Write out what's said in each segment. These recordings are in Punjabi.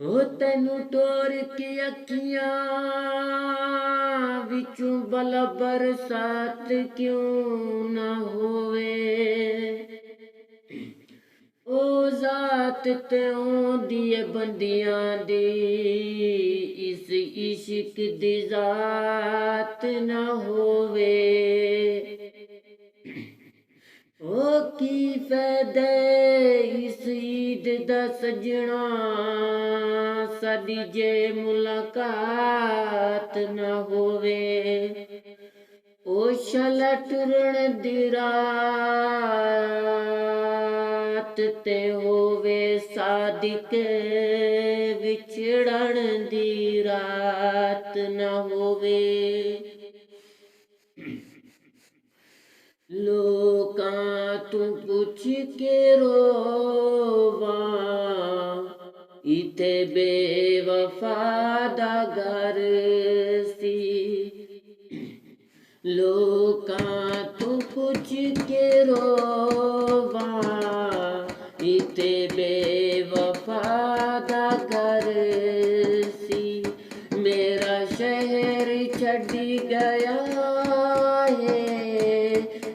ਉਹ ਤੈਨੂੰ ਟੋਰ ਕੇ ਅੱਖੀਆਂ ਵਿੱਚੋਂ ਬਲਾ ਬਰਸਾਤ ਕਿਉਂ ਨਾ ਹੋਵੇ। ਉਹ ਜ਼ਾਤ ਤੇ ਆਉਂਦੀ ਏ ਬੰਦਿਆਂ ਦੀ, ਇਸ ਇਸ਼ਕ ਦੀ ਜ਼ਾਤ ਨਾ ਹੋਵੇ। ਉਹ ਕੀ ਫਾਇਦਾ ਇਸ ਈਦ ਦਾ ਸਜਣਾ, ਸਾਡੀ ਜੇ ਮੁਲਾਕਾਤ ਨਾ ਹੋਵੇ। ਉਹ ਸ਼ਾਲਾ ਟੁਰਨ ਦੀ ਰਾਤ ਤੇ ਹੋਵੇ ਸਾਦਿਕ, ਵਿਛੜਨ ਦੀ ਰਾਤ ਨਾ ਹੋਵੇ। ਲੋਕਾਂ ਤੋਂ ਪੁੱਛ ਕੇ ਰੋਵਾਂ, ਇਥੇ ਬੇਵਫਾ ਦਾ ਘਰ ਸੀ। ਲੋਕਾਂ ਤੋਂ ਪੁੱਛ ਕੇ ਰੋਵਾਂ, ਇਥੇ ਬੇਵਫਾ ਦਾ ਘਰ ਸੀ। ਮੇਰਾ ਸ਼ਹਿਰ ਛੱਡ ਗਿਆ ਏ,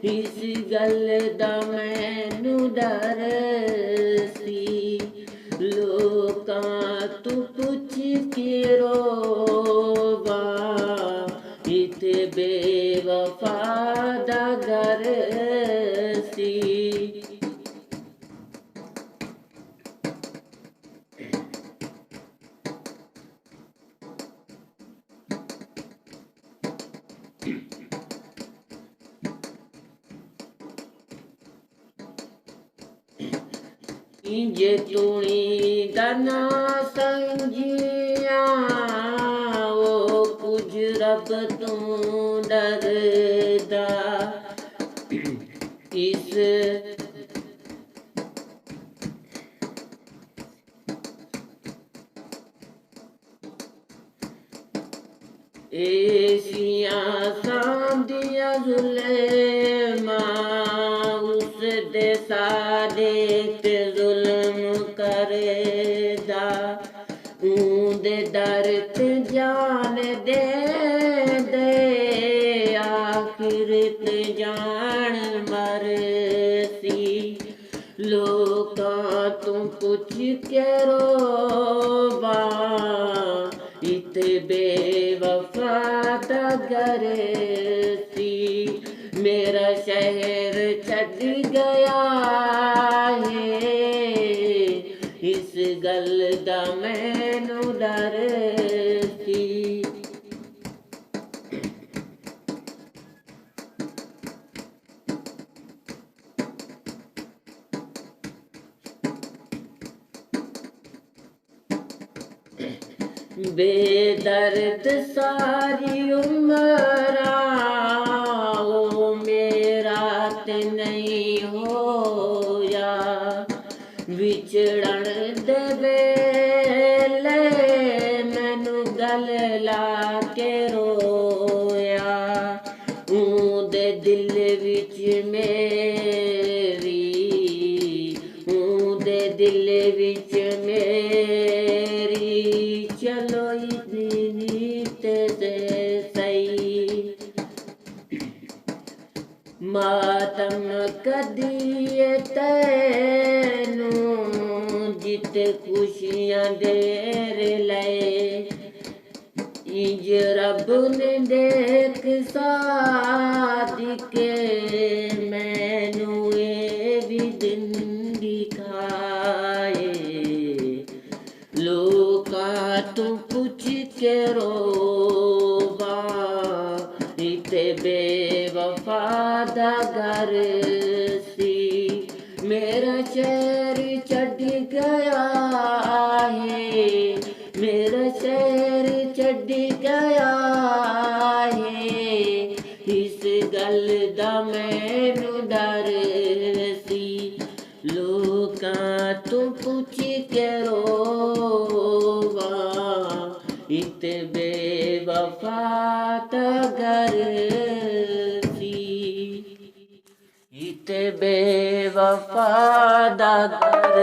ਇਸ ਗੱਲ ਦਾ ਮੈਨੂੰ ਡਰ ਸੀ। ਲੋਕਾਂ ਤੋਂ ਪੁੱਛ ਕੇ ਰੋਵਾਂ, ਇਥੇ ਬੇਵਫਾ ਦਾ ਘਰ ਸੀ। ਜੇ ਤੂਣੀ ਦਾ ਨਾ ਸਮਝਿਆ, ਉਹ ਕੁਝ ਰੱਬ ਤੋਂ ਡਰਦਾ। ਇਸ ਏਸੀਆਂ ਸਾਂਦੀਆਂ ਜ਼ੁਲਮਾਂ, ਉਸ ਦੇ ਸਾਦੇ ਤੇ ਜ਼ੁਲਮ ਕਰਦਾ। ਉਹਦੇ ਦਰ ਤੇ ਜਾਨ ਦੇ ਦੇ, ਆਖਿਰਤ ਜਾਨ ਮਰਸੀ। ਲੋਕਾਂ ਤੋਂ ਪੁੱਛ ਕੇ ਰੋਵਾਂ, ਇਥੇ ਬੇਵਫਾ ਦਾ ਘਰ ਸੀ। ਮੇਰਾ ਸ਼ਹਿਰ ਛੱਡ ਗਿਆ ਏ, ਇਸ ਗੱਲ ਦਾ ਮੈਨੂੰ ਡਰ ਸੀ। ਬੇਦਰਦ ਸਾਰੀ ਉਮਰਾਂ, ਉਹ ਮੇਰਾ ਤੇ ਨਹੀਂ ਹੋਇਆ। ਵਿਛੜਨ ਦੇ ਵੇਲੇ ਮੈਨੂੰ ਗਲ ਲਾ ਕੇ ਰੋਇਆ। ਉਹਦੇ ਦਿਲ ਵਿੱਚ ਮੇਰੀ, ਉਹਦੇ ਦਿਲ ਵਿੱਚ ਮੇਰੀ, ਚਲੋ ਇਤਨੀ ਤੇ ਸਹੀ। ਮਾਤਮ ਕਦੀਏ ਤੈਨੂੰ, ਜਿੱਤੇ ਖੁਸ਼ੀਆਂ ਦੇਰ ਲਏ। ਇੰਜ ਰੱਬ ਨੇ ਦੇਖ ਸਾਦਿਕ, ਮੈਨੂੰ ਇਹ ਵੀ ਦਿਨ ਦਿਖਾਏ। ਲੋਕਾਂ ਤੋਂ ਪੁੱਛ ਕੇ ਰੋਵਾਂ, ਇਥੇ ਬੇਵਫਾ ਦਾ ਘਰ ਸੀ। ਮੇਰਾ ਸ਼ਹਿਰ ਛੱਡ ਗਿਆ ਏ, ਮੇਰਾ ਸ਼ਹਿਰ ਛੱਡ ਗਿਆ ਏ, ਇਸ ਗੱਲ ਦਾ ਮੈਨੂੰ ਡਰ ਸੀ। ਲੋਕਾਂ ਤੋਂ ਪੁੱਛ ਕੇ ਰੋਵਾਂ, ਇਥੇ ਬੇਵਫਾ ਦਾ ਘਰ ਸੀ। ਇਥੇ ਬੇਵਫਾ ਦਾ ਘਰ